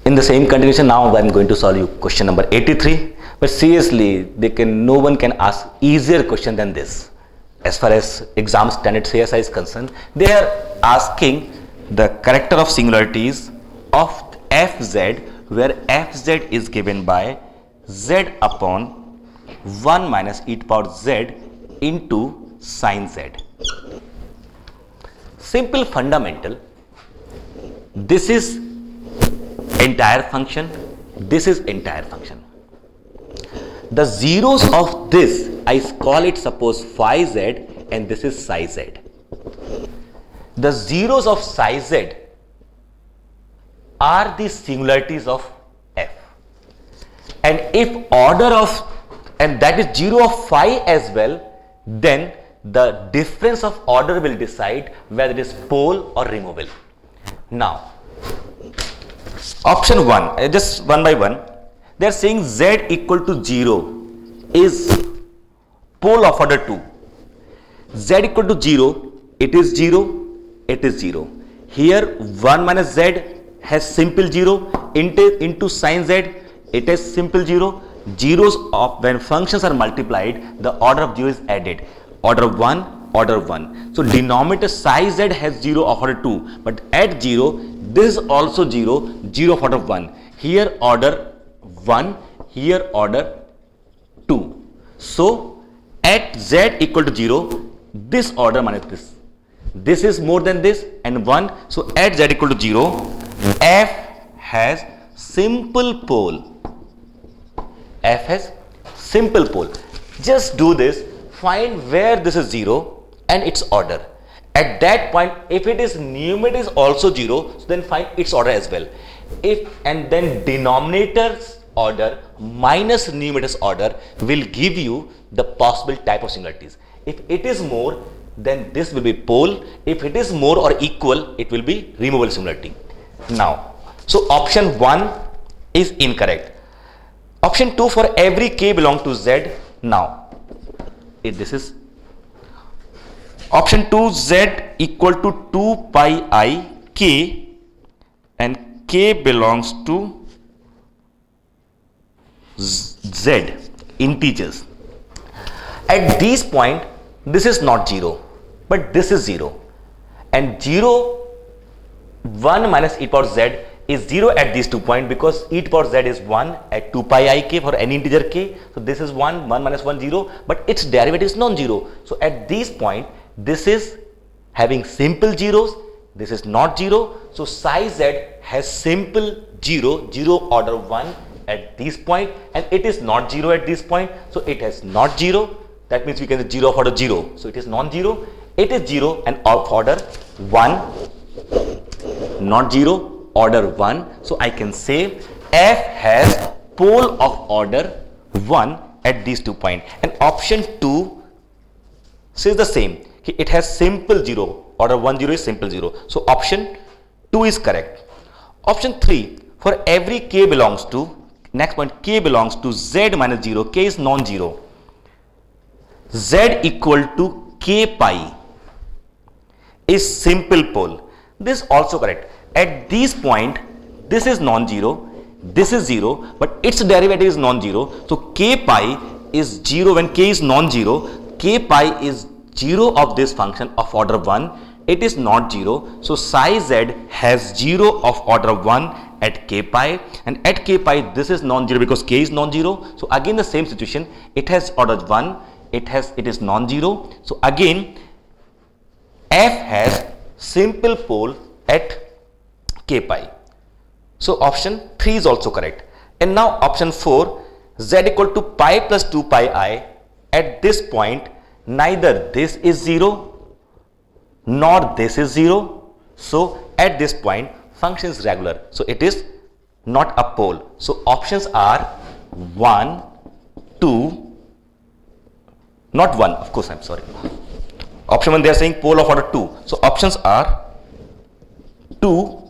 In the same continuation, now I'm going to solve you question number 83. But seriously, no one can ask easier question than this. As far as exam standard CSI is concerned, they are asking the character of singularities of fz, where fz is given by z upon 1 minus e to power z into sin z. Simple fundamental. This is entire function, this is entire function. The zeros of this, I call it suppose phi z, and this is psi z. The zeros of psi z are the singularities of f, and if order of, and that is 0 of phi as well, then the difference of order will decide whether it is pole or removal. Now option 1, just one by one, they are saying z equal to 0 is pole of order 2. Z equal to 0, it is 0, it is 0. Here 1 minus z has simple 0 into sin z, it has simple 0. Zeros of when functions are multiplied, the order of 0 is added. Order 1, order 1. So denominator psi z has 0 of order 2, but at 0, this is also 0, 0 of order 1. Here order 1, here order 2. So at z equal to 0, this order minus this. This is more than this and 1. So at z equal to 0, f has simple pole. F has simple pole. Just do this, find where this is 0 and its order. At that point, if it is numerator is also 0, so then find its order as well. And then denominator's order minus numerator's order will give you the possible type of singularities. If it is more, then this will be pole. If it is more or equal, it will be removable singularity. Now, so option 1 is incorrect. Option 2, for every k belong to z. Now, if this is option 2, z equal to 2 pi I k, and k belongs to z, integers. At this point, this is not 0, but this is 0. And 0, 1 minus e power z is 0 at these 2 points, because e to power z is 1 at 2 pi I k for any integer k. So this is 1, 1 minus 1, 0, but its derivative is non-zero. So at this point, this is having simple zeros, this is not 0. So psi z has simple 0, 0 order 1 at this point, and it is not 0 at this point. So it has not 0. That means we can say 0 of order 0. So it is non-zero. It is 0 and of order 1, not 0. Order 1. So I can say f has pole of order 1 at these 2 points. And option 2 says the same. It has simple 0. Order 1, 0 is simple 0. So option 2 is correct. Option 3, for every k belongs to, next point, k belongs to z minus 0. K is non-zero. Z equal to k pi is simple pole. This is also correct. At this point, this is non-zero, this is 0, but its derivative is non-zero. So k pi is 0 when k is non-zero. K pi is 0 of this function of order 1. It is not 0. So psi z has 0 of order 1 at k pi, and at k pi this is non-zero because k is non-zero. So again the same situation. It has order 1. It is non-zero. So again f has simple pole at k pi. So option 3 is also correct. And now option 4, z equal to pi plus 2 pi I. At this point, neither this is 0 nor this is 0. So at this point, function is regular. So it is not a pole. So options are 1, 2, not 1, of course, I'm sorry. Option 1, they are saying pole of order 2. So options are 2,